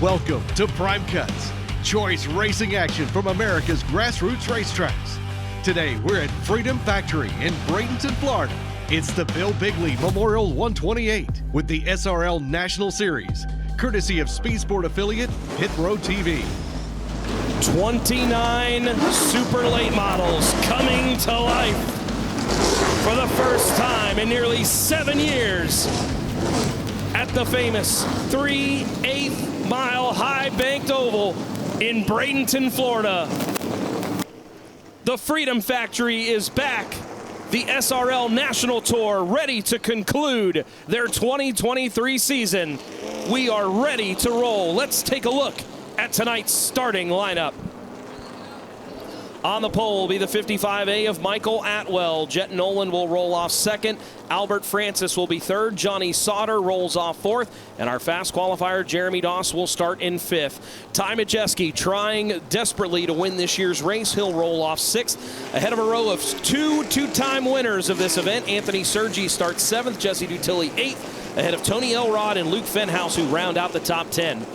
Welcome to Prime Cuts, choice racing action from America's grassroots racetracks. Today, we're at Freedom Factory in Bradenton, Florida. It's the Bill Bigley Memorial 128 with the SRL National Series, courtesy of Speed Sport affiliate Pit Road TV. 29 super late models coming to life for the first time in nearly 7 years at the famous 3/8 mile high banked oval in Bradenton, Florida. The Freedom Factory is back. The SRL National Tour ready to conclude their 2023 season. We are ready to roll. Let's take a look at tonight's starting lineup. On the pole will be the 55A of Michael Atwell. Jet Nolan will roll off second. Albert Francis will be third. Johnny Sauter rolls off fourth. And our fast qualifier, Jeremy Doss, will start in fifth. Ty Majeski trying desperately to win this year's race. He'll roll off sixth. Ahead of a row of two-time winners of this event. Anthony Sergi starts seventh. Jesse Dutilli eighth. Ahead of Tony Elrod and Luke Fenhouse, who round out the top 10.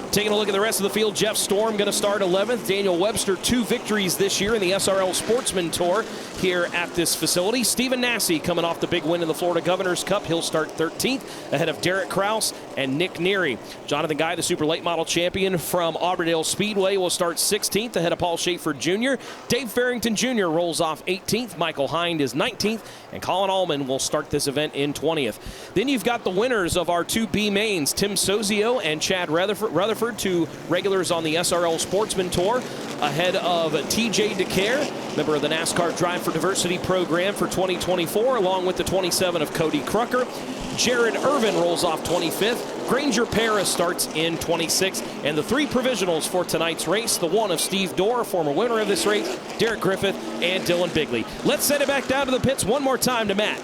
Taking a look at the rest of the field, Jeff Storm going to start 11th. Daniel Webster, 2 victories this year in the SRL Sportsman Tour here at this facility. Stephen Nasse coming off the big win in the Florida Governor's Cup. He'll start 13th ahead of Derek Kraus and Nick Neary. Jonathan Guy, the super late model champion from Auburndale Speedway, will start 16th ahead of Paul Schaefer Jr. Dave Farrington Jr. rolls off 18th. Michael Hind is 19th. And Colin Allman will start this event in 20th. Then you've got the winners of our 2B mains, Tim Sozio and Chad Rutherford, 2 regulars on the SRL Sportsman Tour, ahead of TJ DeCare, member of the NASCAR Drive for Diversity program for 2024, along with the 27 of Cody Crucker. Jared Irvin rolls off 25th. Granger Paris starts in 26th. And the 3 provisionals for tonight's race, the 1 of Steve Dorr, former winner of this race, Derek Griffith, and Dylan Bigley. Let's send it back down to the pits one more time to Matt.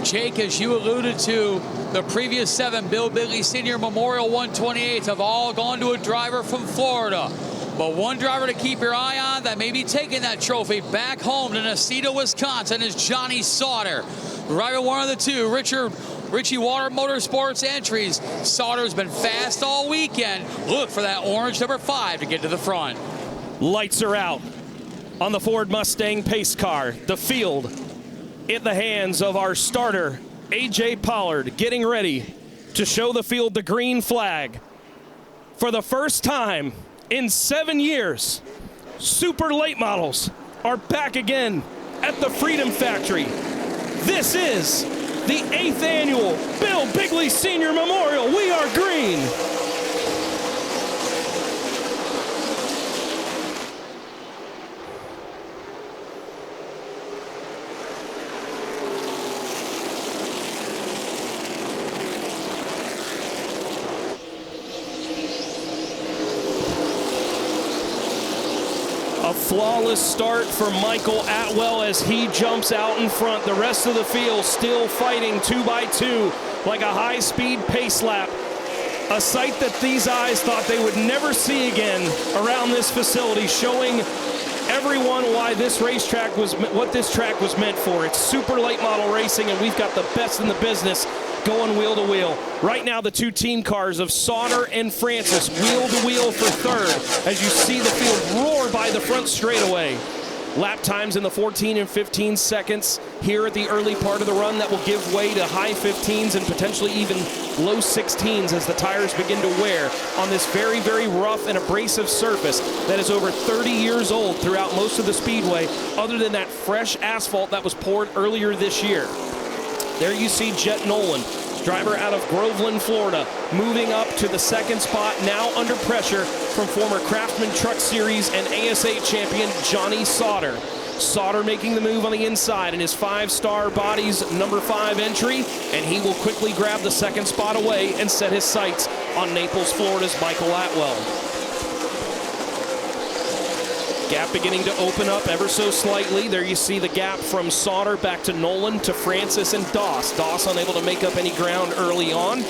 Jake, as you alluded to, the previous 7 Bill Bigley Senior Memorial 128s have all gone to a driver from Florida. But one driver to keep your eye on that may be taking that trophy back home to Nacita, Wisconsin is Johnny Sauter. Driving one of the 2, Richie Water Motorsports entries. Sauter's been fast all weekend. Look for that orange number 5 to get to the front. Lights are out on the Ford Mustang pace car. The field in the hands of our starter, A.J. Pollard, getting ready to show the field the green flag. For the first time in 7 years, super late models are back again at the Freedom Factory. This is the 8th annual Bill Bigley Senior Memorial. We are green. A flawless start for Michael Atwell as he jumps out in front. The rest of the field still fighting 2 by 2 like a high-speed pace lap. A sight that these eyes thought they would never see again around this facility, showing everyone why this racetrack was, what this track was meant for. It's super late model racing, and we've got the best in the business going wheel to wheel. Right now, the 2 team cars of Sauter and Francis wheel to wheel for third as you see the field roar by the front straightaway. Lap times in the 14 and 15 seconds here at the early part of the run that will give way to high 15s and potentially even low 16s as the tires begin to wear on this very, very rough and abrasive surface that is over 30 years old throughout most of the speedway, other than that fresh asphalt that was poured earlier this year. There you see Jet Nolan, driver out of Groveland, Florida, moving up to the 2nd spot, now under pressure from former Craftsman Truck Series and ASA champion Johnny Sauter. Sauter making the move on the inside in his 5-star Bodies number 5 entry, and he will quickly grab the 2nd spot away and set his sights on Naples, Florida's Michael Atwell. Gap beginning to open up ever so slightly. There you see the gap from Sauter back to Nolan to Francis and Doss. Doss unable to make up any ground early on.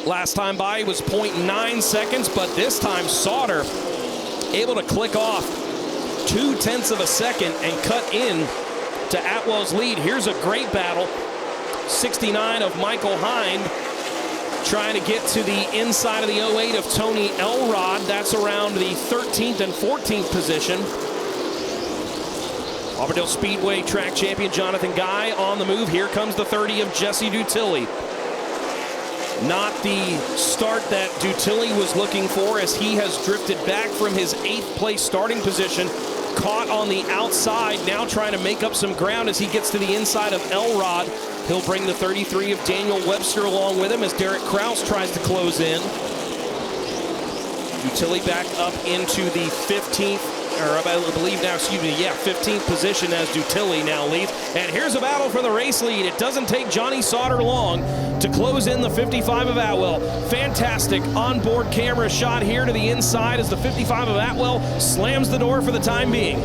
Last time by was 0.9 seconds, but this time Sauter able to click off 0.2 of a second and cut in to Atwell's lead. Here's a great battle. 69 of Michael Hind trying to get to the inside of the 08 of Tony Elrod. That's around the 13th and 14th position. Auburndale Speedway track champion Jonathan Guy on the move. Here comes the 30 of Jesse Dutilli. Not the start that Dutilli was looking for, as he has drifted back from his 8th place starting position. Caught on the outside, now trying to make up some ground as he gets to the inside of Elrod. He'll bring the 33 of Daniel Webster along with him as Derek Kraus tries to close in. Dutilli back up into the 15th, or I believe now, 15th position as Dutilli now leads. And here's a battle for the race lead. It doesn't take Johnny Sauter long to close in the 55 of Atwell. Fantastic onboard camera shot here to the inside as the 55 of Atwell slams the door for the time being.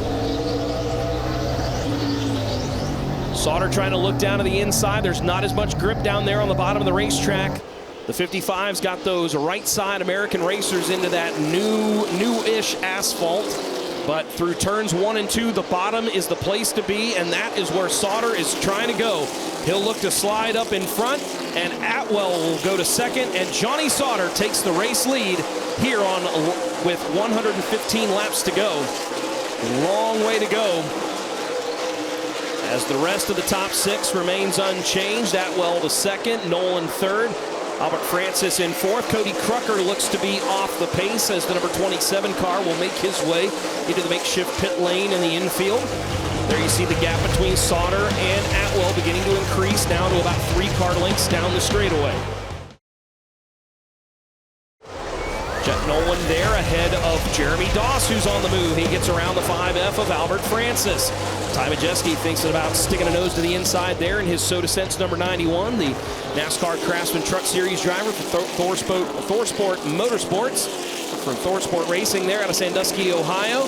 Sauter trying to look down to the inside. There's not as much grip down there on the bottom of the racetrack. The 55's got those right side American racers into that new-ish asphalt. But through turns 1 and 2, the bottom is the place to be, and that is where Sauter is trying to go. He'll look to slide up in front, and Atwell will go to second, and Johnny Sauter takes the race lead here on with 115 laps to go. Long way to go, as the rest of the top 6 remains unchanged. Atwell the second, Nolan third, Albert Francis in 4th. Cody Crucker looks to be off the pace as the number 27 car will make his way into the makeshift pit lane in the infield. There you see the gap between Sauter and Atwell beginning to increase, down to about 3 car lengths down the straightaway. Jet Nolan there ahead of Jeremy Doss, who's on the move. He gets around the 5F of Albert Francis. Ty Majeski thinks about sticking a nose to the inside there in his Soda Sense number 91, the NASCAR Craftsman Truck Series driver for ThorSport Motorsports, from ThorSport Racing there out of Sandusky, Ohio.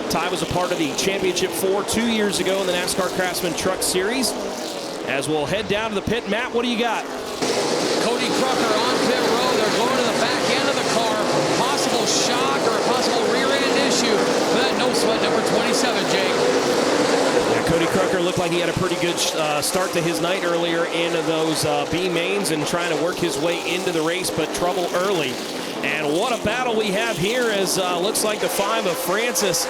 Ty was a part of the Championship 4 2 years ago in the NASCAR Craftsman Truck Series. As we'll head down to the pit, Matt, what do you got? Cody Crucker on pit road. They're going to the back end of the car. Possible shock or a possible rear end issue for that no sweat number 27, Jake. Yeah, Cody Crucker looked like he had a pretty good start to his night earlier in those B mains and trying to work his way into the race, but trouble early. And what a battle we have here, as looks like the 5 of Francis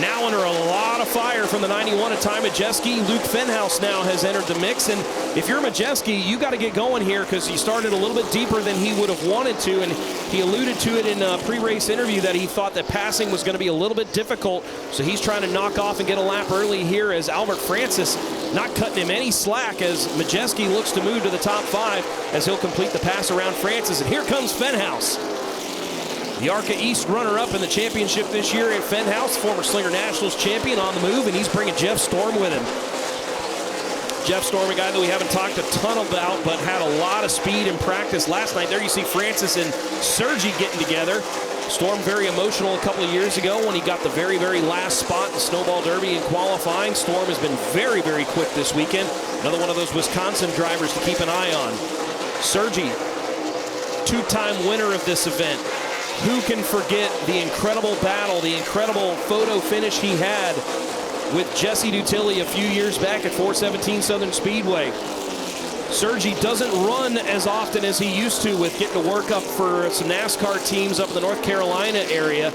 now under a lot of fire from the 91 of Ty Majeski. Luke Fenhouse now has entered the mix, and if you're Majeski, you got to get going here, because he started a little bit deeper than he would have wanted to, and he alluded to it in a pre-race interview that he thought that passing was going to be a little bit difficult, so he's trying to knock off and get a lap early here, as Albert Francis not cutting him any slack, as Majeski looks to move to the top 5 as he'll complete the pass around Francis. And here comes Fenhouse, the ARCA East runner-up in the championship this year in Fenhouse, former Slinger Nationals champion, on the move, and he's bringing Jeff Storm with him. Jeff Storm, a guy that we haven't talked a ton about, but had a lot of speed in practice last night. There you see Francis and Sergi getting together. Storm very emotional a couple of years ago when he got the very, very last spot in the Snowball Derby in qualifying. Storm has been very, very quick this weekend. Another one of those Wisconsin drivers to keep an eye on. Sergi, 2-time winner of this event. Who can forget the incredible battle, the incredible photo finish he had with Jesse Dutilli a few years back at 417 Southern Speedway. Sergi doesn't run as often as he used to, with getting to work up for some NASCAR teams up in the North Carolina area.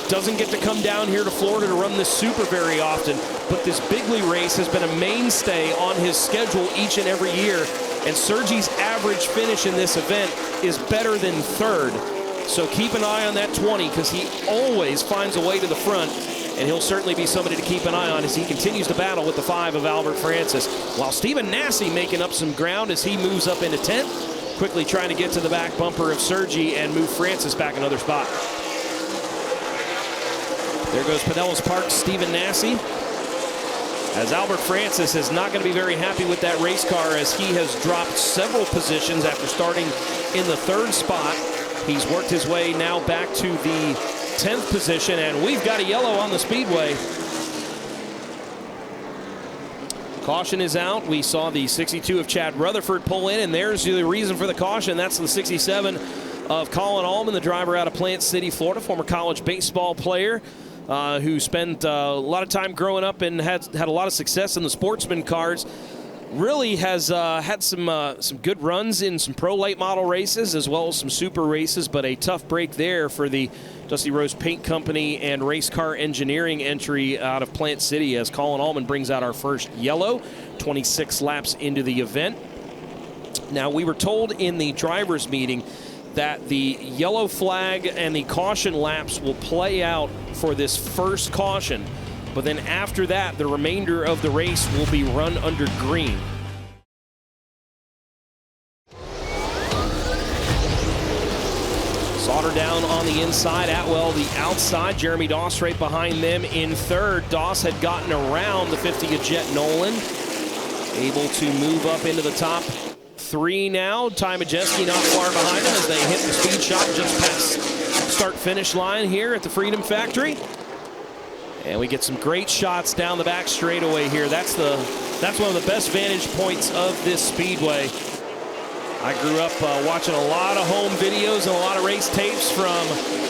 Doesn't get to come down here to Florida to run this super very often, but this Bigley race has been a mainstay on his schedule each and every year, and Sergi's average finish in this event is better than 3rd. So keep an eye on that 20, because he always finds a way to the front, and he'll certainly be somebody to keep an eye on as he continues to battle with the 5 of Albert Francis. While Stephen Nasse making up some ground as he moves up into 10th, quickly trying to get to the back bumper of Sergi and move Francis back another spot. There goes Pinellas Park's Stephen Nasse, as Albert Francis is not going to be very happy with that race car, as he has dropped several positions after starting in the 3rd spot. He's worked his way now back to the 10th position, and we've got a yellow on the speedway. Caution is out. We saw the 62 of Chad Rutherford pull in, and there's the reason for the caution. That's the 67 of Colin Allman, the driver out of Plant City, Florida, former college baseball player who spent a lot of time growing up and had a lot of success in the sportsman cars. really has had some good runs in some pro late model races as well as some super races, but a tough break there for the Dusty Rose Paint Company and Race Car Engineering entry out of Plant City as Colin Allman brings out our first yellow, 26 laps into the event. Now, we were told in the drivers' meeting that the yellow flag and the caution laps will play out for this first caution, but then after that, the remainder of the race will be run under green. Sauter down on the inside, Atwell the outside, Jeremy Doss right behind them in third. Doss had gotten around the 50 of Jet Nolan, able to move up into the top three now. Ty Majeski not far behind him as they hit the speed shot just past start-finish line here at the Freedom Factory. And we get some great shots down the back straightaway here. That's one of the best vantage points of this speedway. I grew up watching a lot of home videos and a lot of race tapes from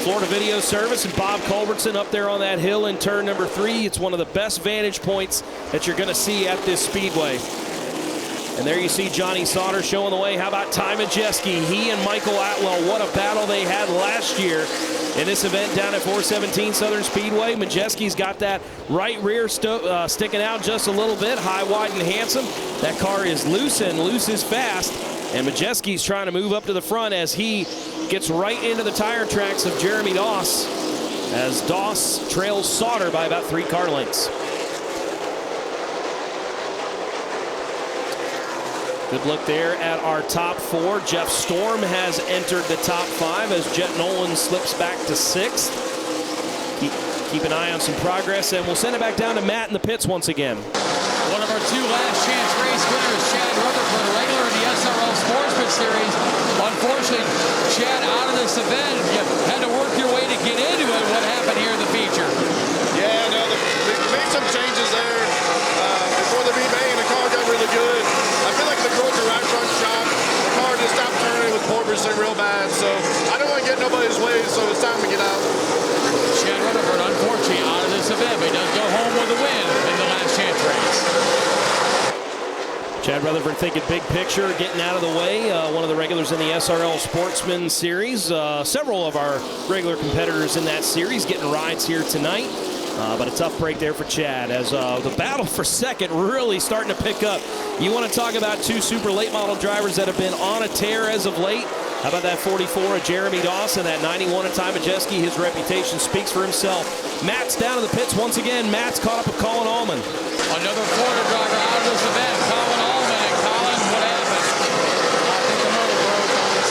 Florida Video Service and Bob Culbertson up there on that hill in turn number 3. It's one of the best vantage points that you're going to see at this speedway. And there you see Johnny Sauter showing the way. How about Ty Majeski? He and Michael Atwell, what a battle they had last year in this event down at 417 Southern Speedway. Majeski's got that right rear sticking out just a little bit, high, wide, and handsome. That car is loose, and loose is fast. And Majeski's trying to move up to the front as he gets right into the tire tracks of Jeremy Doss, as Doss trails Sauter by about 3 car lengths. Good look there at our top 4. Jeff Storm has entered the top 5 as Jet Nolan slips back to 6th. Keep an eye on some progress, and we'll send it back down to Matt in the pits once again. One of our 2 last chance race winners, Chad Rutherford, a regular in the SRL Sportsman Series. Unfortunately, Chad out of this event. You had to work your way to get into it. What happened here in the feature? Yeah, no, they made some changes there before the V-Bay, and the car got really good. I feel like the Georgia right front shop, the car just stopped turning with porpoising real bad, so I don't want to get nobody's way, so it's time to get out. Chad Rutherford, unfortunately, out of this event, but he does go home with a win in the last chance race. Chad Rutherford thinking big picture, getting out of the way. One of the regulars in the SRL Sportsman Series. Several of our regular competitors in that series getting rides here tonight. But a tough break there for Chad as the battle for second really starting to pick up. You want to talk about 2 super late model drivers that have been on a tear as of late. How about that 44 of Jeremy Doss and that 91 of Ty Majeski? His reputation speaks for himself. Matt's down to the pits once again. Matt's caught up with Colin Allman. Another Florida driver out of this event, Colin Allman. And Colin, what happened? I think the motor broke on this.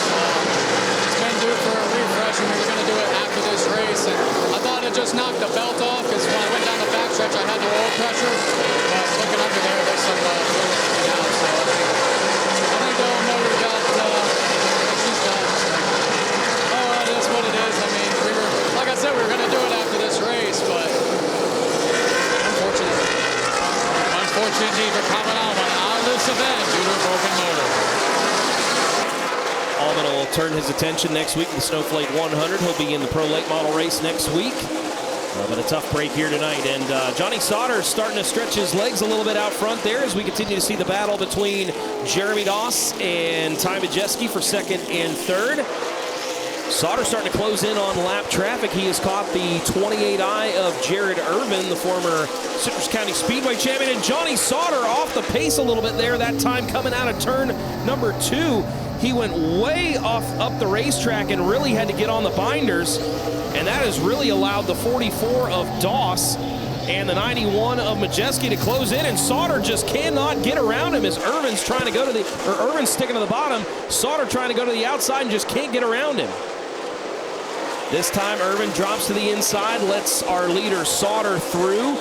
It's been due for a refresh, and we were going to do it after this race. And I thought it just knocked the belt off because when I went down the backstretch, I had no oil pressure. But looking under there, there's some fluid coming out. So I think the old motor got. She's done. Oh, it is what it is. I mean, we were, like I said, we were going to do it after this race, but unfortunately. Unfortunate indeed for Colin Allman out of this event due to a broken motor. Allman will turn his attention next week to the Snowflake 100. He'll be in the pro late model race next week. But a tough break here tonight. And Johnny Sauter starting to stretch his legs a little bit out front there as we continue to see the battle between Jeremy Doss and Ty Majeski for second and third. Sauter starting to close in on lap traffic. He has caught the 28i of Jared Irvin, the former Citrus County Speedway champion. And Johnny Sauter off the pace a little bit there, that time coming out of turn number 2. He went way up the racetrack and really had to get on the binders. And that has really allowed the 44 of Doss and the 91 of Majeski to close in. And Sauter just cannot get around him as Irvin's trying to go to Irvin's sticking to the bottom. Sauter trying to go to the outside and just can't get around him. This time Irvin drops to the inside, lets our leader Sauter through.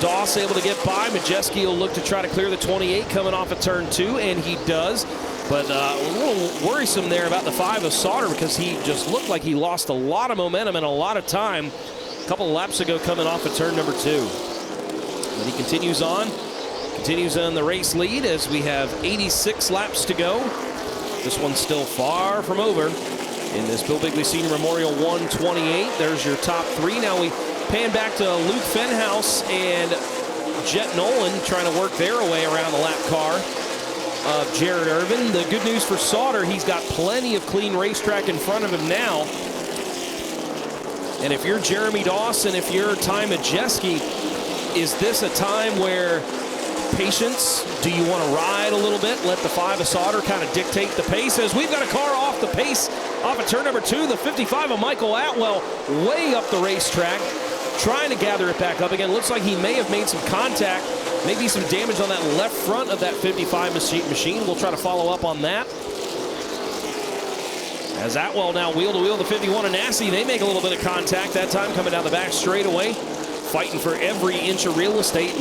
Doss able to get by. Majeski will look to try to clear the 28 coming off of turn 2, and he does. But a little worrisome there about the 5 of Sauter because he just looked like he lost a lot of momentum and a lot of time a couple of laps ago coming off of turn number 2. But he continues on the race lead as we have 86 laps to go. This one's still far from over in this Bill Bigley Senior Memorial 128. There's your top 3. Now we pan back to Luke Fenhouse and Jet Nolan trying to work their way around the lap car. of Jared Irvin. The good news for Sauter, he's got plenty of clean racetrack in front of him now. And if you're Jeremy Dawson, if you're Ty Majeski, is this a time where patience? Do you want to ride a little bit? Let the 5 of Sauter kind of dictate the pace. As we've got a car off the pace, off of turn number 2, the 55 of Michael Atwell, way up the racetrack, trying to gather it back up again. Looks like he may have made some contact, maybe some damage on that left front of that 55 machine. We'll try to follow up on that. As Atwell now wheel to wheel the 51 of Nassie, they make a little bit of contact that time, coming down the back straightaway, fighting for every inch of real estate.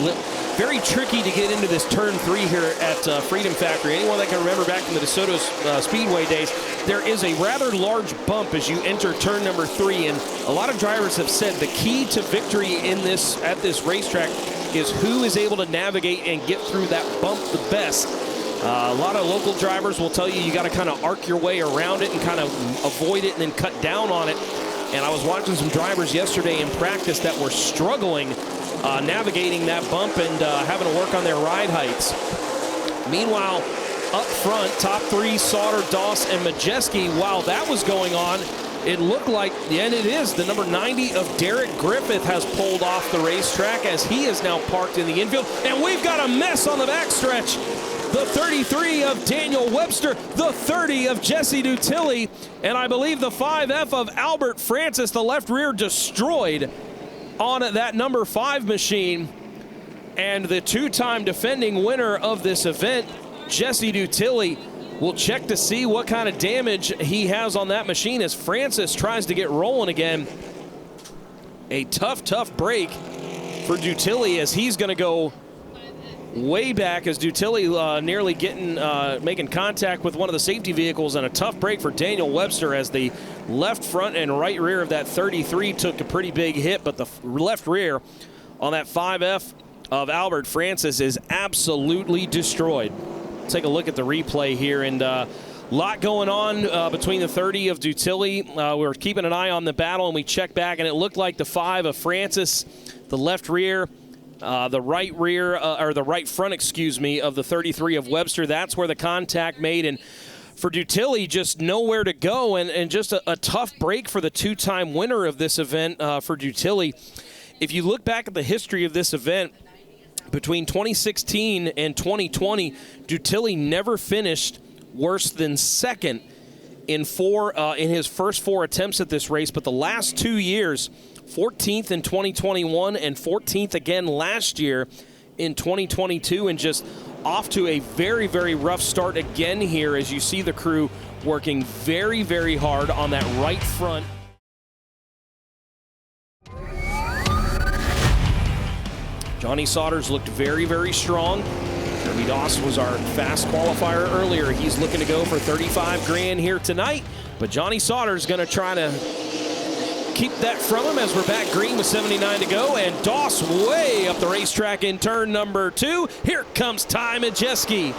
Very tricky to get into this turn 3 here at Freedom Factory. Anyone that can remember back from the DeSoto Speedway days, there is a rather large bump as you enter turn number 3, and a lot of drivers have said the key to victory in this at this racetrack is who is able to navigate and get through that bump the best. A lot of local drivers will tell you got to kind of arc your way around it and kind of avoid it and then cut down on it. And I was watching some drivers yesterday in practice that were struggling navigating that bump and having to work on their ride heights. Meanwhile, up front, top 3, Sauter, Doss, and Majeski. While that was going on, it looked like, and it is, the number 90 of Derek Griffith has pulled off the racetrack as he is now parked in the infield. And we've got a mess on the backstretch. The 33 of Daniel Webster, the 30 of Jesse Dutilli, and I believe the 5F of Albert Francis, the left rear destroyed on that number 5 machine. And the 2-time defending winner of this event, Jesse Dutilli, will check to see what kind of damage he has on that machine as Francis tries to get rolling again. A tough, tough break for Dutilli as he's going to go way back as Dutilli nearly making contact with one of the safety vehicles, and a tough break for Daniel Webster as the left front and right rear of that 33 took a pretty big hit, but the left rear on that 5F of Albert Francis is absolutely destroyed. Take a look at the replay here, and a lot going on between the 30 of Dutilli. We're keeping an eye on the battle, and we check back, and it looked like the 5 of Francis, the left rear, the right rear, or the right front, excuse me, of the 33 of Webster. That's where the contact made. And for Dutilli, just nowhere to go, and just a tough break for the 2-time winner of this event for Dutilli. If you look back at the history of this event, between 2016 and 2020, Dutilli never finished worse than second in his first 4 attempts at this race. But the last 2 years, 14th in 2021 and 14th again last year in 2022, and just off to a very, very rough start again here as you see the crew working very, very hard on that right front. Johnny Sauter's looked very, very strong. Jeremy Dawson was our fast qualifier earlier. He's looking to go for 35 grand here tonight, but Johnny Sauter's going to try to keep that from him as we're back green with 79 to go, and Doss way up the racetrack in turn number 2. Here comes Ty Majeski.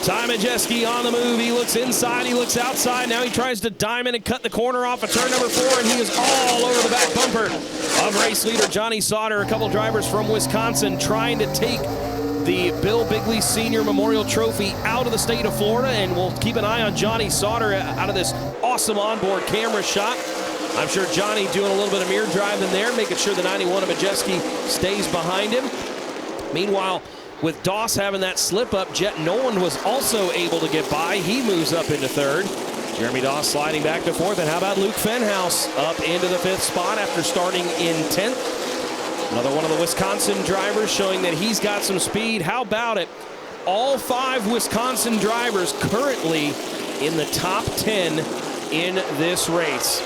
Ty Majeski on the move. He looks inside, he looks outside. Now he tries to diamond and cut the corner off of turn number 4, and he is all over the back bumper of race leader Johnny Sauter. A couple drivers from Wisconsin trying to take the Bill Bigley Senior Memorial Trophy out of the state of Florida, and we'll keep an eye on Johnny Sauter out of this awesome onboard camera shot. I'm sure Johnny doing a little bit of mirror driving there, making sure the 91 of Majeski stays behind him. Meanwhile, with Doss having that slip up, Jet Nolan was also able to get by. He moves up into 3rd. Jeremy Doss sliding back to 4th. And how about Luke Fenhouse up into the 5th spot after starting in 10th? Another one of the Wisconsin drivers showing that he's got some speed. How about it? All 5 Wisconsin drivers currently in the top 10 in this race.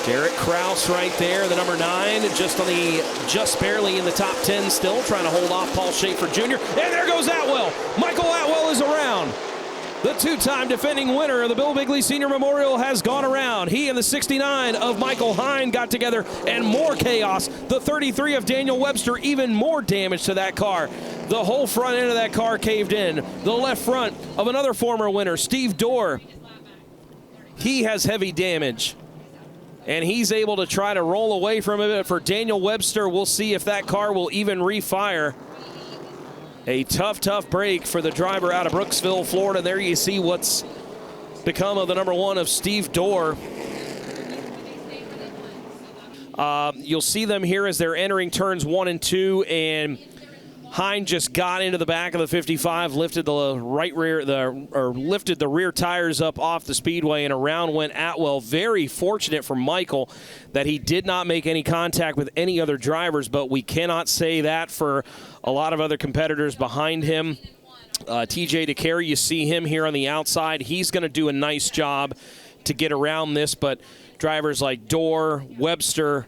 Derek Kraus right there, the number 9, just barely in the top 10 still, trying to hold off Paul Schaefer Jr. And there goes Atwell. Michael Atwell is around. The 2-time defending winner of the Bill Bigley Senior Memorial has gone around. He and the 69 of Michael Hine got together, and more chaos. The 33 of Daniel Webster, even more damage to that car. The whole front end of that car caved in. The left front of another former winner, Steve Dorr. He has heavy damage, and he's able to try to roll away from it. For Daniel Webster, we'll see if that car will even refire. A tough break for the driver out of Brooksville, Florida. There you see what's become of the number 1 of Steve Dorr. You'll see them here as they're entering turns 1 and 2, and Hine just got into the back of the 55, lifted the lifted the rear tires up off the speedway, and around went Atwell. Very fortunate for Michael that he did not make any contact with any other drivers, but we cannot say that for a lot of other competitors behind him. TJ DeCare, you see him here on the outside. He's going to do a nice job to get around this, but drivers like Dorr, Webster,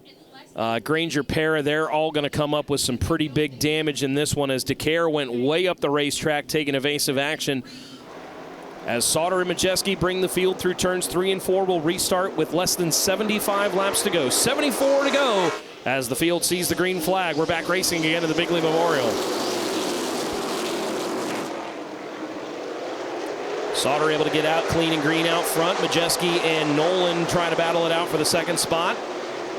Granger, Para, they're all going to come up with some pretty big damage in this one as DeCare went way up the racetrack taking evasive action. As Sauter and Majeski bring the field through turns 3 and 4, we'll restart with less than 75 laps to go. 74 to go as the field sees the green flag. We're back racing again at the Bigley Memorial. Sauter able to get out clean and green out front. Majeski and Nolan trying to battle it out for the second spot.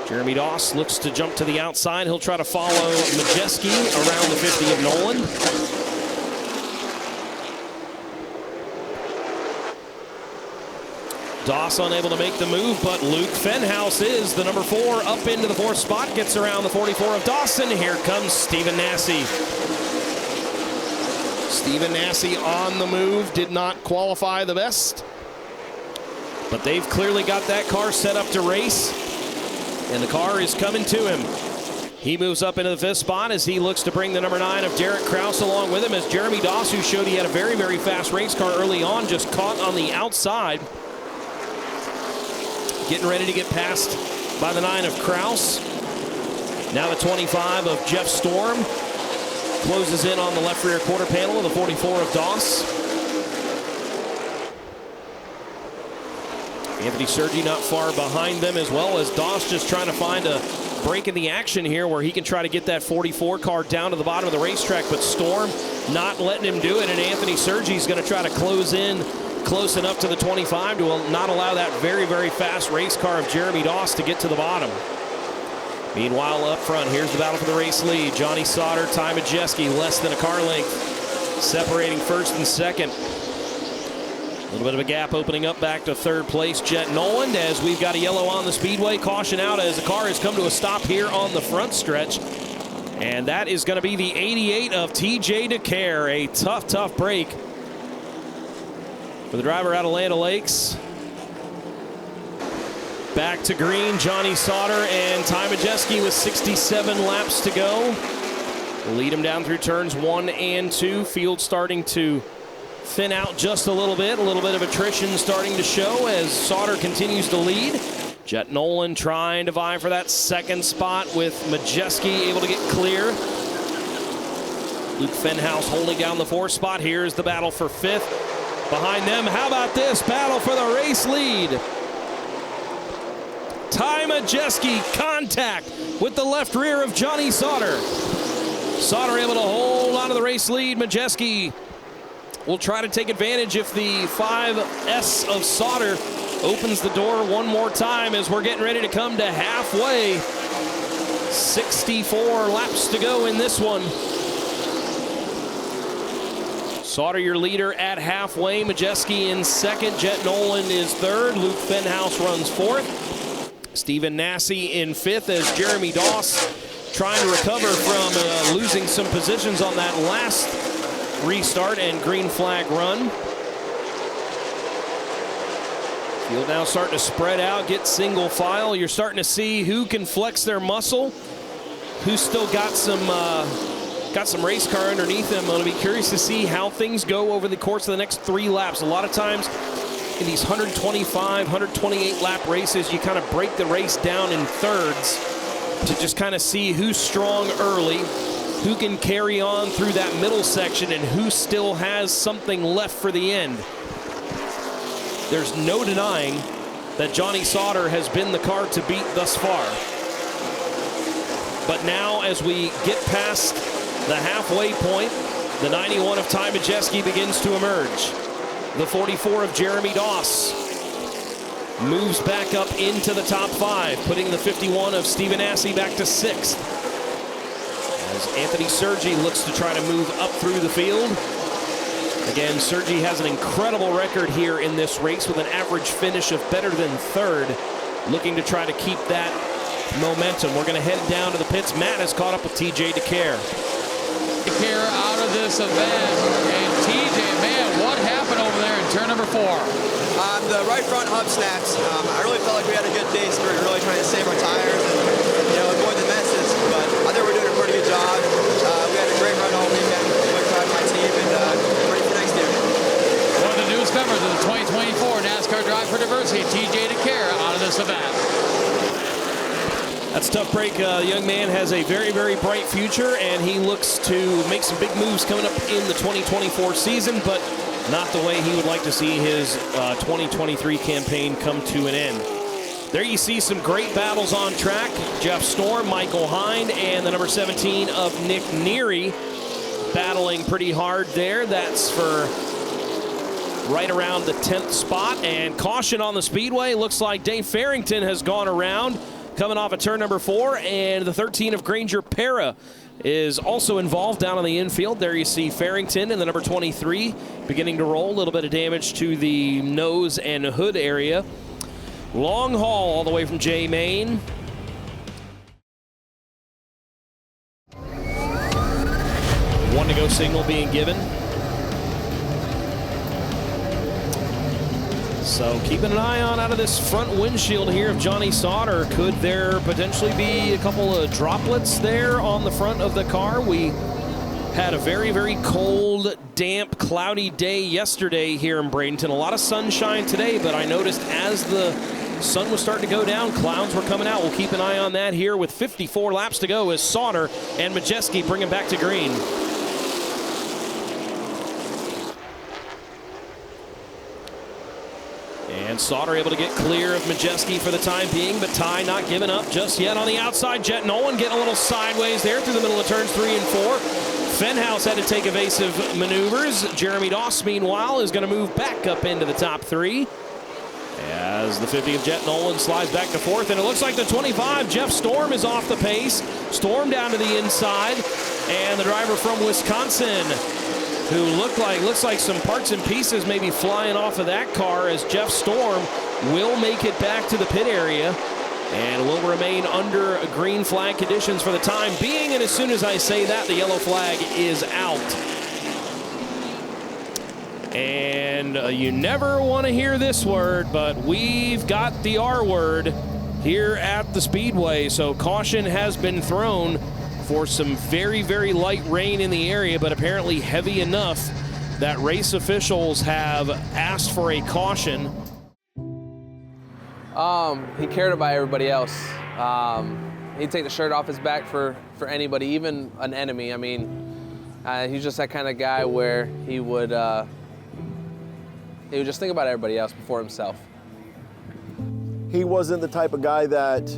Jeremy Doss looks to jump to the outside. He'll try to follow Majeski around the 50 of Nolan. Doss unable to make the move, but Luke Fenhouse is the number 4 up into the 4th spot. Gets around the 44 of Dawson. Here comes Stephen Nasse. Stephen Nasse on the move, did not qualify the best, but they've clearly got that car set up to race, and the car is coming to him. He moves up into the 5th spot as he looks to bring the number 9 of Derek Kraus along with him, as Jeremy Doss, who showed he had a very fast race car early on, just caught on the outside. Getting ready to get passed by the 9 of Kraus. Now the 25 of Jeff Storm. Closes in on the left rear quarter panel of the 44 of Doss. Anthony Sergi not far behind them, as well as Doss just trying to find a break in the action here where he can try to get that 44 car down to the bottom of the racetrack, but Storm not letting him do it, and Anthony Sergi is going to try to close in close enough to the 25 to not allow that very fast race car of Jeremy Doss to get to the bottom. Meanwhile, up front, here's the battle for the race lead. Johnny Sauter, Ty Majeski, less than a car length, separating 1st and 2nd. A little bit of a gap opening up back to 3rd place. Jet Noland, as we've got a yellow on the speedway. Caution out as the car has come to a stop here on the front stretch. And that is going to be the 88 of TJ DeCare. A tough break for the driver out of Land O'Lakes. Back to green, Johnny Sauter and Ty Majeski with 67 laps to go. We'll lead him down through turns 1 and 2. Field starting to thin out just a little bit of attrition starting to show as Sauter continues to lead. Jet Nolan trying to vie for that 2nd spot with Majeski able to get clear. Luke Fenhouse holding down the 4th spot. Here's the battle for 5th. Behind them, how about this battle for the race lead? Ty Majeski contact with the left rear of Johnny Sauter. Sauter able to hold on to the race lead. Majeski will try to take advantage if the 5S of Sauter opens the door one more time as we're getting ready to come to halfway. 64 laps to go in this one. Sauter your leader at halfway. Majeski in 2nd. Jet Nolan is 3rd. Luke Fenhouse runs 4th. Stephen Nasse in 5th as Jeremy Doss trying to recover from losing some positions on that last restart and green flag run. Field now starting to spread out, get single file. You're starting to see who can flex their muscle, who's still got some race car underneath them. I'm going to be curious to see how things go over the course of the next 3 laps. A lot of times in these 125, 128 lap races, you kind of break the race down in thirds to just kind of see who's strong early, who can carry on through that middle section, and who still has something left for the end. There's no denying that Johnny Sauter has been the car to beat thus far. But now as we get past the halfway point, the 91 of Ty Majeski begins to emerge. The 44 of Jeremy Doss moves back up into the top 5, putting the 51 of Stephen Nasse back to 6th. as Anthony Sergi looks to try to move up through the field. Again, Sergi has an incredible record here in this race with an average finish of better than third, looking to try to keep that momentum. We're going to head down to the pits. Matt has caught up with TJ DeCare. DeCare out of this event, and TJ, man, what happened over there in turn number 4? The right front hub snaps. I really felt like we had a good day, so we were really trying to save our tires and avoid the messes. But I think we're doing a pretty good job. We had a great run all weekend. Really proud of my team and ready for next year. One of the newest members of the 2024 NASCAR Drive for Diversity, TJ DeCare, out of this event. That's a tough break. The young man has a very, very bright future, and he looks to make some big moves coming up in the 2024 season, but not the way he would like to see his 2023 campaign come to an end. There you see some great battles on track. Jeff Storm, Michael Hind, and the number 17 of Nick Neary battling pretty hard there. That's for right around the 10th spot. And caution on the speedway. Looks like Dave Farrington has gone around, coming off of turn number 4, and the 13 of Granger Para is also involved down on the infield. There you see Farrington and the number 23 beginning to roll. A little bit of damage to the nose and hood area. Long haul all the way from J Main. One to go signal being given. So keeping an eye on out of this front windshield here of Johnny Sauter. Could there potentially be a couple of droplets there on the front of the car? We had a very, very cold, damp, cloudy day yesterday here in Bradenton. A lot of sunshine today, but I noticed as the sun was starting to go down, clouds were coming out. We'll keep an eye on that here with 54 laps to go as Sauter and Majeski bring him back to green. And Sauter able to get clear of Majeski for the time being, but Ty not giving up just yet on the outside. Jet Nolan getting a little sideways there through the middle of turns 3 and 4. Fenhouse had to take evasive maneuvers. Jeremy Doss, meanwhile, is going to move back up into the top 3. As the 50 of Jet Nolan slides back to 4th, and it looks like the 25, Jeff Storm, is off the pace. Storm down to the inside, and the driver from Wisconsin, who looks like some parts and pieces maybe flying off of that car, as Jeff Storm will make it back to the pit area and will remain under green flag conditions for the time being. And as soon as I say that, the yellow flag is out. And you never want to hear this word, but we've got the R word here at the Speedway. So caution has been thrown for some very, very light rain in the area, but apparently heavy enough that race officials have asked for a caution. He cared about everybody else. He'd take the shirt off his back for anybody, even an enemy. I mean, he's just that kind of guy where he would just think about everybody else before himself. He wasn't the type of guy that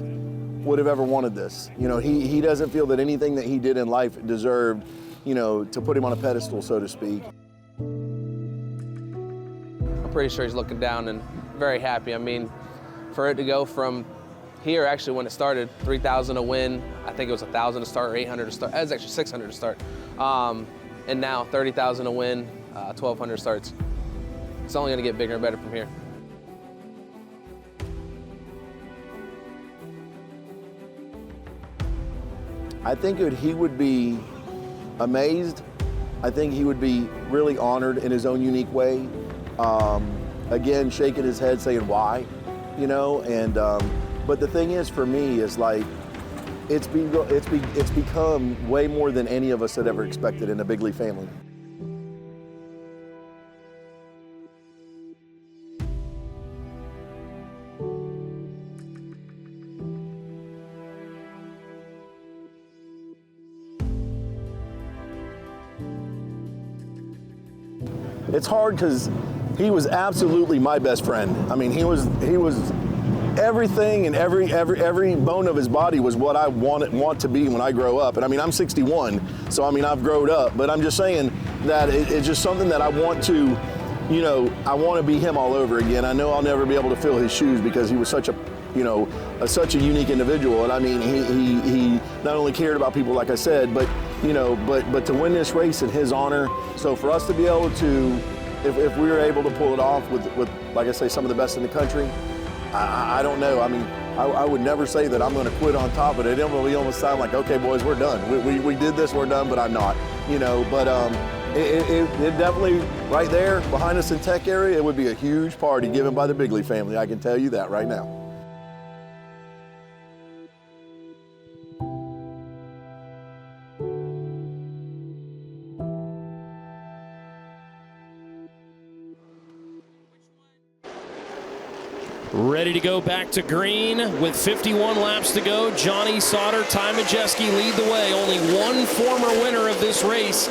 would have ever wanted this. You know, he doesn't feel that anything that he did in life deserved, you know, to put him on a pedestal, so to speak. I'm pretty sure he's looking down and very happy. I mean, for it to go from here, actually when it started, 3,000 to win, I think it was 1,000 to start or 800 to start. It was actually 600 to start. And now 30,000 to win, 1,200 starts. It's only gonna get bigger and better from here. I think he would be amazed. I think he would be really honored in his own unique way. Again, shaking his head saying why, you know, and but the thing is for me is like, it's become way more than any of us had ever expected in a Bigley family. It's hard because he was absolutely my best friend. I mean, he was everything, and every bone of his body was what I want to be when I grow up. And I mean, I'm 61, so I mean, I've grown up, but I'm just saying that it's just something that I want to, you know, I want to be him all over again. I know I'll never be able to fill his shoes because he was such a, you know, such a unique individual. And I mean, he not only cared about people, like I said, but you know, but to win this race in his honor, so for us to be able to, if we were able to pull it off with like I say, some of the best in the country, I don't know. I mean, I would never say that I'm going to quit on top, but it almost sound like, okay, boys, we're done. We did this, we're done, but I'm not, you know. But it definitely, right there behind us in tech area, it would be a huge party given by the Bigley family. I can tell you that right now. Ready to go back to green with 51 laps to go. Johnny Sauter, Ty Majeski lead the way. Only one former winner of this race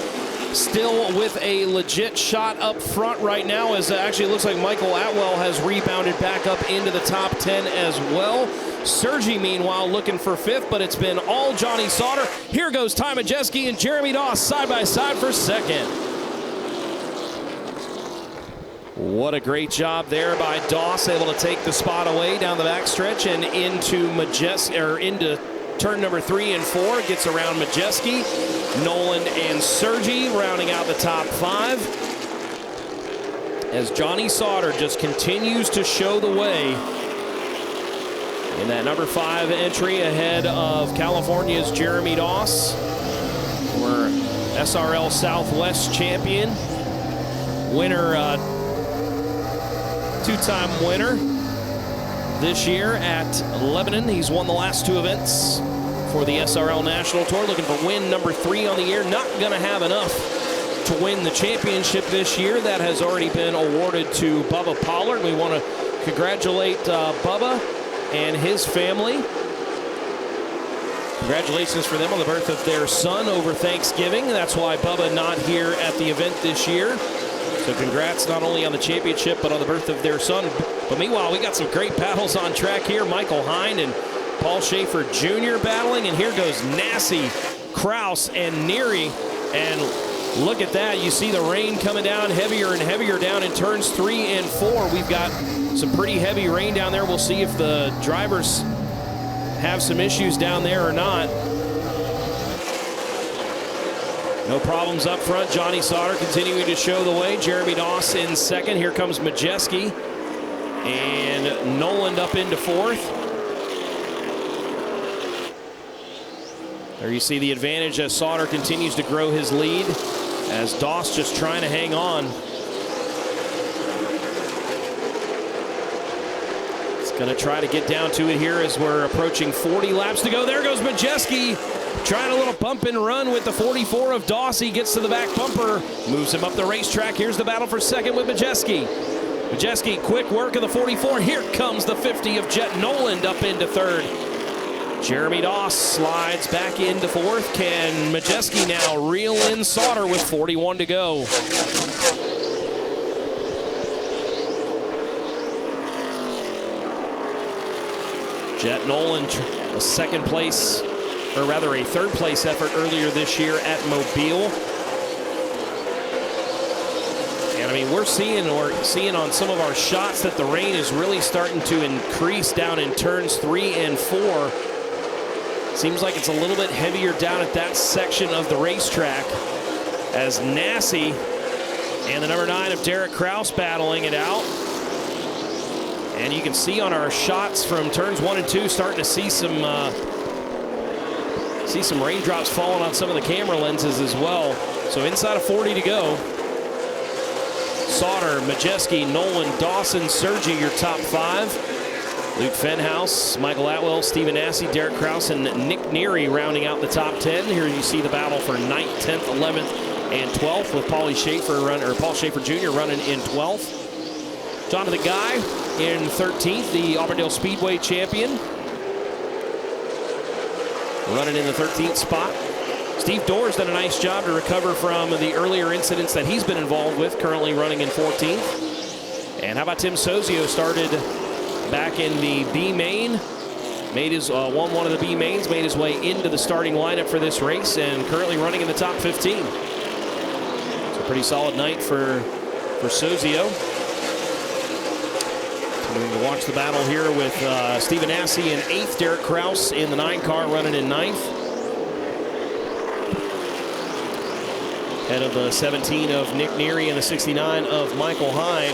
still with a legit shot up front right now, as actually it looks like Michael Atwell has rebounded back up into the top 10 as well. Sergi, meanwhile, looking for fifth, but it's been all Johnny Sauter. Here goes Ty Majeski and Jeremy Doss side by side for second. What a great job there by Doss, able to take the spot away down the backstretch and into turn number 3 and 4. Gets around Majeski, Nolan and Sergi rounding out the top 5. As Johnny Sauter just continues to show the way in that number 5 entry ahead of California's Jeremy Doss, former SRL Southwest champion, winner, two-time winner this year at Lebanon. He's won the last 2 events for the SRL National Tour, looking for win number 3 on the year. Not going to have enough to win the championship this year. That has already been awarded to Bubba Pollard. We want to congratulate Bubba and his family. Congratulations for them on the birth of their son over Thanksgiving. That's why Bubba not here at the event this year. So congrats not only on the championship, but on the birth of their son. But meanwhile, we got some great battles on track here. Michael Hind and Paul Schaefer Jr. battling. And here goes Nassi, Kraus, and Neary. And look at that. You see the rain coming down heavier and heavier down in turns 3 and 4. We've got some pretty heavy rain down there. We'll see if the drivers have some issues down there or not. No problems up front. Johnny Sauter continuing to show the way. Jeremy Doss in second. Here comes Majeski. And Noland up into 4th. There you see the advantage as Sauter continues to grow his lead, as Doss just trying to hang on. It's going to try to get down to it here as we're approaching 40 laps to go. There goes Majeski. Trying a little bump and run with the 44 of Doss. He gets to the back bumper, moves him up the racetrack. Here's the battle for second with Majeski. Majeski, quick work of the 44. Here comes the 50 of Jet Noland up into 3rd. Jeremy Doss slides back into 4th. Can Majeski now reel in Sauter with 41 to go? Jet Noland, a 2nd place, or rather a 3rd place effort earlier this year at Mobile. And I mean, we're seeing on some of our shots that the rain is really starting to increase down in turns 3 and 4. Seems like it's a little bit heavier down at that section of the racetrack, as Nassi and the number 9 of Derek Kraus battling it out. And you can see on our shots from turns 1 and 2 starting to see some raindrops falling on some of the camera lenses as well. So inside of 40 to go. Sauter, Majeski, Nolan, Dawson, Sergi, your top 5. Luke Fenhouse, Michael Atwell, Stephen Nassi, Derek Kraus, and Nick Neary rounding out the top 10. Here you see the battle for 9th, 10th, 11th, and 12th, with Paul Schaefer Jr. running in 12th. Jonathan Guy in 13th, the Auburndale Speedway champion, running in the 13th spot. Steve Doerr's done a nice job to recover from the earlier incidents that he's been involved with, currently running in 14th. And how about Tim Sozio, started back in the B main, won one of the B mains, made his way into the starting lineup for this race, and currently running in the top 15. It's a pretty solid night for Sozio. Continuing to watch the battle here with Stephen Nassi in 8th, Derek Kraus in the 9 car running in 9th. Head of the 17 of Nick Neary and the 69 of Michael Hine.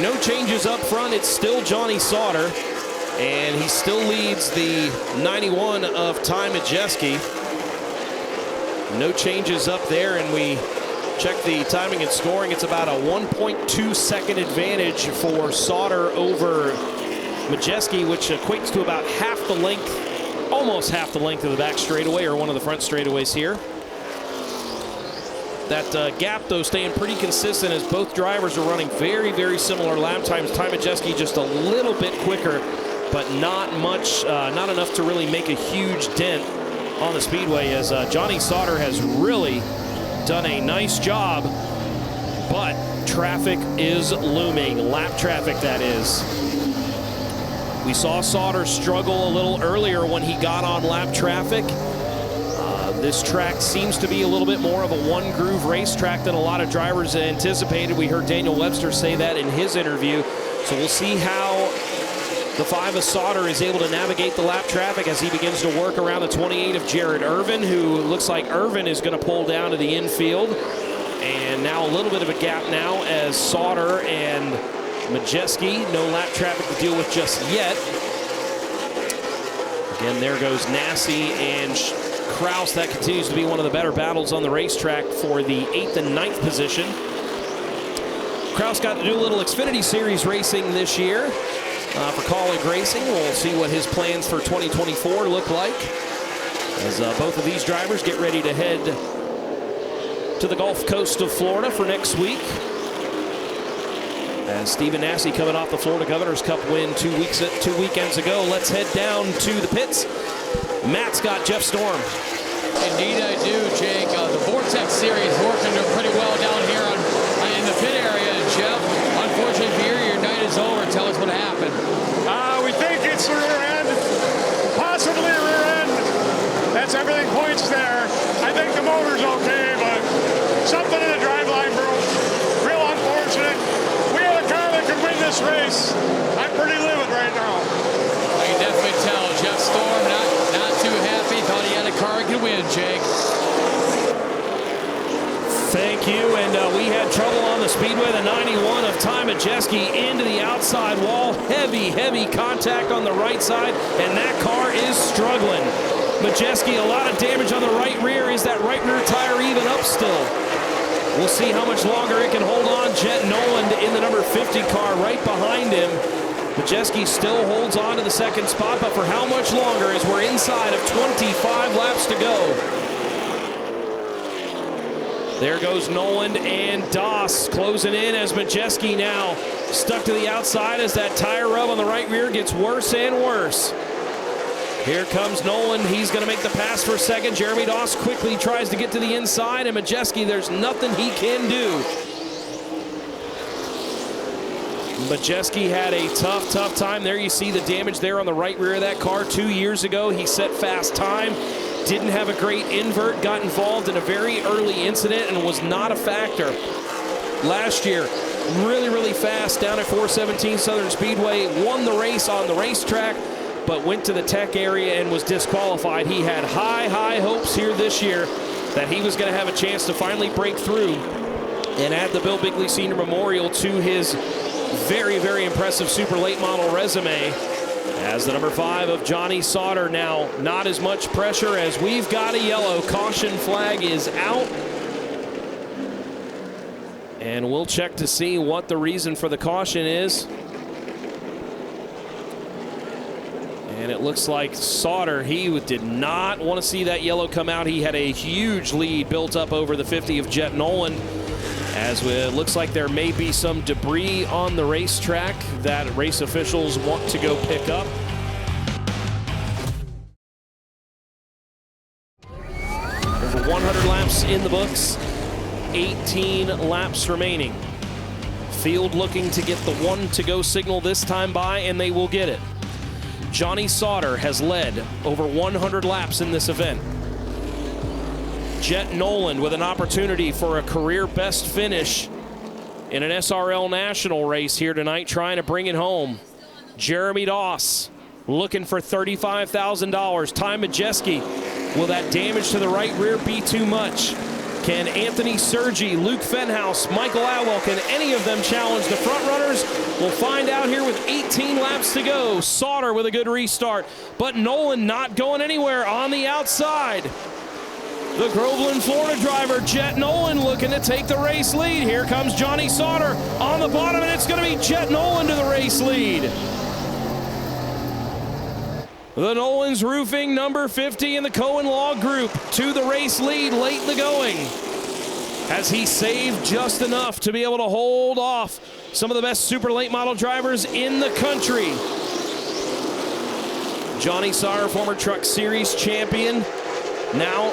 No changes up front. It's still Johnny Sauter, and he still leads the 91 of Ty Majeski. No changes up there, and we check the timing and scoring. It's about a 1.2 second advantage for Sauter over Majeski, which equates to about half the length, almost half the length of the back straightaway, or one of the front straightaways here. That gap, though, staying pretty consistent as both drivers are running very, very similar lap times. Ty Majeski just a little bit quicker, but not much, not enough to really make a huge dent on the speedway, as Johnny Sauter has really done a nice job, but traffic is looming. Lap traffic, that is. We saw Sauter struggle a little earlier when he got on lap traffic. This track seems to be a little bit more of a one-groove racetrack than a lot of drivers anticipated. We heard Daniel Webster say that in his interview. So we'll see how the 5 of Sauter is able to navigate the lap traffic as he begins to work around the 28 of Jared Irvin, who looks like Irvin is going to pull down to the infield. And now a little bit of a gap now as Sauter and Majeski, no lap traffic to deal with just yet. Again, there goes Nassi and Kraus. That continues to be one of the better battles on the racetrack for the 8th and 9th position. Kraus got to do a little Xfinity Series racing this year for Colleague Racing. We'll see what his plans for 2024 look like as both of these drivers get ready to head to the Gulf Coast of Florida for next week. As Stephen Nassi coming off the Florida Governor's Cup win 2 weekends ago. Let's head down to the pits. Matt's got Jeff Storm. Indeed I do, Jake. The Vortex Series working pretty well down here in the pit area. Jeff, unfortunately for you, your night is over. Tell us what happened. We think it's the rear end, possibly rear end. That's everything points there. I think the motor's okay, but something in the driveline broke. Real unfortunate. We have a car that could win this race. I'm pretty livid right now. I can definitely tell. Jeff Storm not too happy. Thought he had a car he could win, Jake. Thank you, and we had trouble on the speedway. The 91 of Ty Majeski into the outside wall. Heavy, heavy contact on the right side, and that car is struggling. Majeski, a lot of damage on the right rear. Is that right rear tire even up still? We'll see how much longer it can hold on. Jet Noland in the number 50 car right behind him. Majeski still holds on to the second spot, but for how much longer as we're inside of 25 laps to go? There goes Noland and Doss closing in as Majeski now stuck to the outside as that tire rub on the right rear gets worse and worse. Here comes Noland. He's going to make the pass for second. Jeremy Doss quickly tries to get to the inside, and Majeski, there's nothing he can do. Majeski had a tough time. There you see the damage there on the right rear of that car. 2 years ago, he set fast time. Didn't have a great invert, got involved in a very early incident and was not a factor. Last year, really fast down at 417 Southern Speedway, won the race on the racetrack, but went to the tech area and was disqualified. He had high hopes here this year that he was going to have a chance to finally break through and add the Bill Bigley Senior Memorial to his very impressive super late model resume. As the number 5 of Johnny Sauter now, not as much pressure as we've got a yellow. Caution flag is out. And we'll check to see what the reason for the caution is. And it looks like Sauter, he did not want to see that yellow come out. He had a huge lead built up over the 50 of Jet Noland. As it looks like there may be some debris on the racetrack that race officials want to go pick up. Over 100 laps in the books, 18 laps remaining. Field looking to get the one to go signal this time by, and they will get it. Johnny Sauter has led over 100 laps in this event. Jet Noland with an opportunity for a career best finish in an SRL National race here tonight, trying to bring it home. Jeremy Doss looking for $35,000. Ty Majeski, will that damage to the right rear be too much? Can Anthony Sergi, Luke Fenhouse, Michael Atwell, can any of them challenge the front runners? We'll find out here with 18 laps to go. Sauter with a good restart, but Nolan not going anywhere on the outside. The Groveland, Florida driver, Jet Nolan, looking to take the race lead. Here comes Johnny Sauter on the bottom, and it's going to be Jet Nolan to the race lead. The Nolan's Roofing, number 50 in the Cohen Law Group, to the race lead late in the going. Has he saved just enough to be able to hold off some of the best super late model drivers in the country? Johnny Sauter, former Truck Series champion, now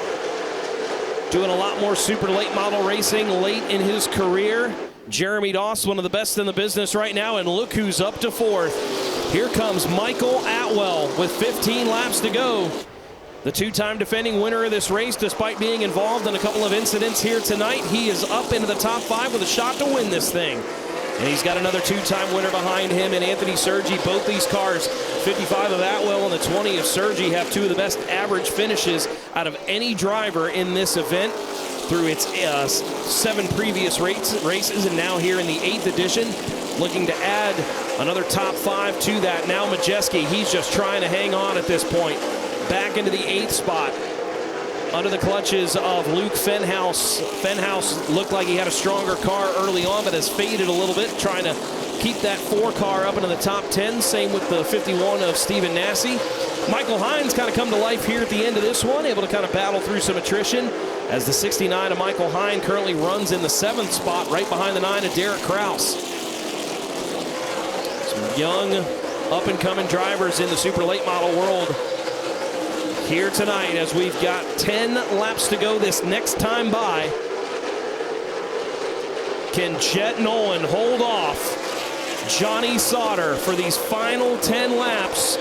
doing a lot more super late model racing late in his career. Jeremy Doss, one of the best in the business right now, and look who's up to fourth. Here comes Michael Atwell with 15 laps to go. The two-time defending winner of this race, despite being involved in a couple of incidents here tonight, he is up into the top 5 with a shot to win this thing. And he's got another two-time winner behind him in Anthony Sergi. Both these cars, 55 of Atwell and the 20 of Sergi, have two of the best average finishes out of any driver in this event through its 7 previous races, and now here in the 8th edition, looking to add another top 5 to that. Now Majeski, he's just trying to hang on at this point. Back into the 8th spot, under the clutches of Luke Fenhouse. Fenhouse looked like he had a stronger car early on, but has faded a little bit, trying to keep that 4 car up into the top 10. Same with the 51 of Stephen Nasse. Michael Hines kind of come to life here at the end of this one, able to kind of battle through some attrition, as the 69 of Michael Hines currently runs in the 7th spot, right behind the 9 of Derek Kraus. Some young, up-and-coming drivers in the super late model world here tonight, as we've got 10 laps to go this next time by. Can Jet Nolan hold off Johnny Sauter for these final 10 laps?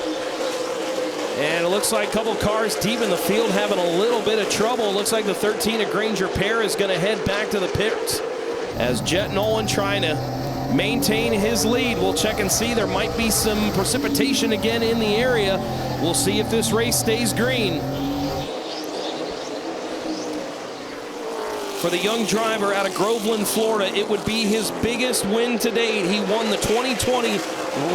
And it looks like a couple cars deep in the field having a little bit of trouble. It looks like the 13 of Granger Pear is going to head back to the pits, as Jet Nolan trying to maintain his lead. We'll check and see. There might be some precipitation again in the area. We'll see if this race stays green. For the young driver out of Groveland, Florida, it would be his biggest win to date. He won the 2020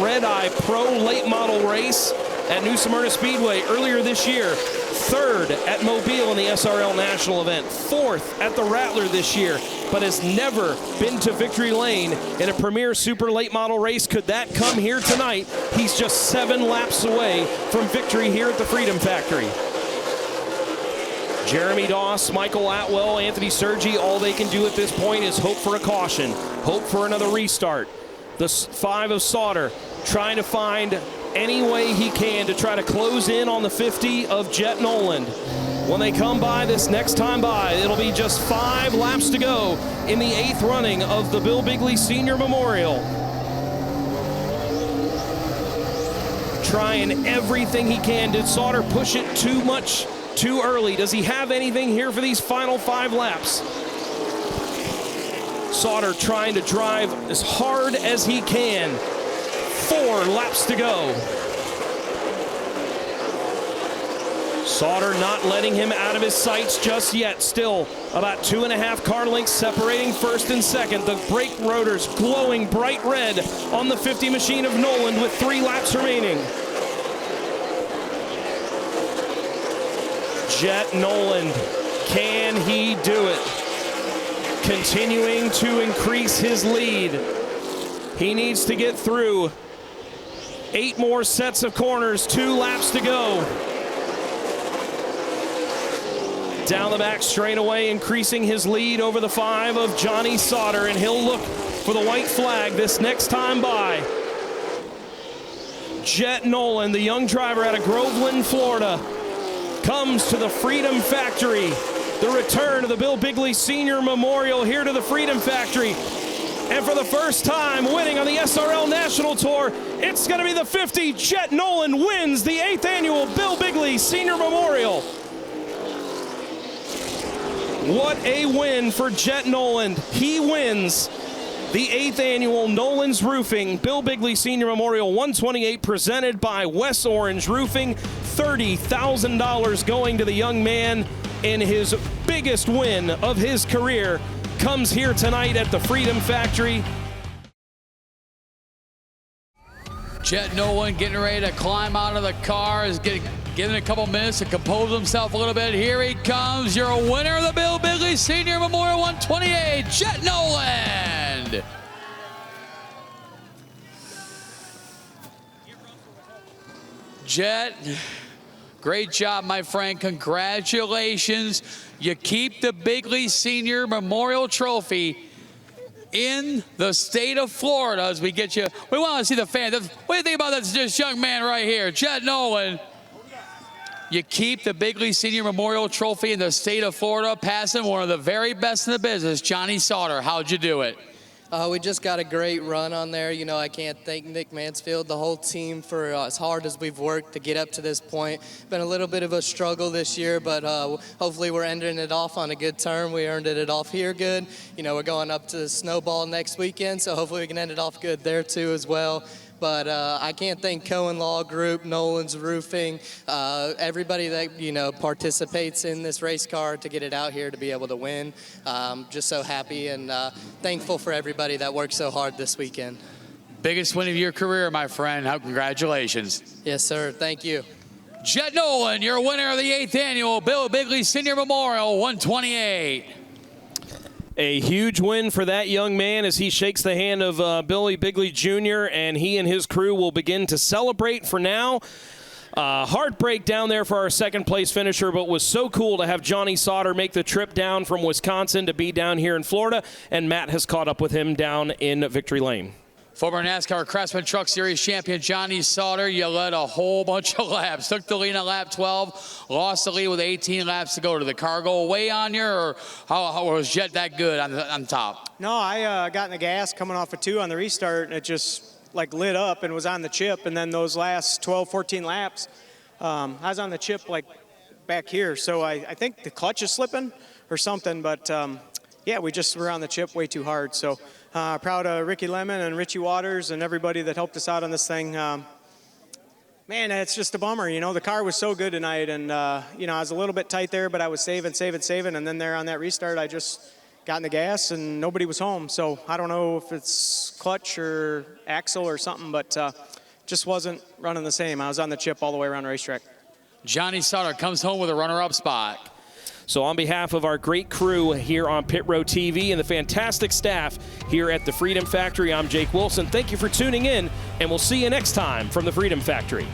Red Eye Pro Late Model race at New Smyrna Speedway earlier this year. 3rd at Mobile in the SRL National event. 4th at the Rattler this year, but has never been to victory lane in a premier super late model race. Could that come here tonight? He's just 7 laps away from victory here at the Freedom Factory. Jeremy Doss, Michael Atwell, Anthony Sergi, all they can do at this point is hope for a caution, hope for another restart. The 5 of Sauter trying to find any way he can to try to close in on the 50 of Jet Nolan. When they come by this next time by, it'll be just 5 laps to go in the 8th running of the Bill Bigley Senior Memorial. Trying everything he can. Did Sauter push it too much too early? Does he have anything here for these final 5 laps? Sauter trying to drive as hard as he can. 4 laps to go. Sauter not letting him out of his sights just yet. Still about 2.5 car lengths separating 1st and 2nd. The brake rotors glowing bright red on the 50 machine of Nolan with 3 laps remaining. Jet Nolan, can he do it? Continuing to increase his lead. He needs to get through 8 more sets of corners, 2 laps to go. Down the back straightaway, increasing his lead over the 5 of Johnny Sauter, and he'll look for the white flag this next time by. Jet Nolan, the young driver out of Groveland, Florida, comes to the Freedom Factory. The return of the Bill Bigley Senior Memorial here to the Freedom Factory. And for the first time winning on the SRL National Tour, it's going to be the 50. Jet Nolan wins the 8th annual Bill Bigley Senior Memorial. What a win for Jet Nolan. He wins the 8th annual Nolan's Roofing Bill Bigley Senior Memorial 128, presented by West Orange Roofing. $30,000 going to the young man in his biggest win of his career comes here tonight at the Freedom Factory. Jet Nolan getting ready to climb out of the car, is given a couple minutes to compose himself a little bit. Here he comes, your winner of the Bill Bigley Senior Memorial 128, Jet Nolan. Jet, great job, my friend. Congratulations. You keep the Bigley Senior Memorial Trophy in the state of Florida as we get you. We want to see the fans. What do you think about this young man right here, Jet Nolan? You keep the Bigley Senior Memorial Trophy in the state of Florida, passing one of the very best in the business, Johnny Sauter. How'd you do it? We just got a great run on there. You know, I can't thank Nick Mansfield, the whole team, for as hard as we've worked to get up to this point. Been a little bit of a struggle this year, but hopefully we're ending it off on a good term. We earned it off here good. You know, we're going up to the Snowball next weekend, so hopefully we can end it off good there too as well. But I can't thank Cohen Law Group, Nolan's Roofing, everybody that, you know, participates in this race car to get it out here to be able to win. Just so happy and thankful for everybody that worked so hard this weekend. Biggest win of your career, my friend. Congratulations. Yes, sir. Thank you. Jet Nolan, your winner of the 8th annual Bill Bigley Senior Memorial 128. A huge win for that young man as he shakes the hand of Billy Bigley Jr., and he and his crew will begin to celebrate. For now, heartbreak down there for our second place finisher, but was so cool to have Johnny Sauter make the trip down from Wisconsin to be down here in Florida, and Matt has caught up with him down in Victory Lane. Former NASCAR Craftsman Truck Series champion Johnny Sauter, you led a whole bunch of laps. Took the lead on lap 12, lost the lead with 18 laps to go. Did the car go away on you, or how was Jet that good on top? No, I got in the gas coming off of 2 on the restart, and it just like lit up and was on the chip. And then those last 12, 14 laps, I was on the chip like back here. So I think the clutch is slipping or something, but yeah, we just were on the chip way too hard. So proud of Ricky Lemon and Richie Waters and everybody that helped us out on this thing. Man, it's just a bummer. You know, the car was so good tonight, and, you know, I was a little bit tight there, but I was saving. And then there on that restart, I just got in the gas, and nobody was home. So I don't know if it's clutch or axle or something, but just wasn't running the same. I was on the chip all the way around the racetrack. Johnny Sauter comes home with a runner-up spot. So on behalf of our great crew here on Pit Row TV and the fantastic staff here at the Freedom Factory, I'm Jake Wilson. Thank you for tuning in, and we'll see you next time from the Freedom Factory.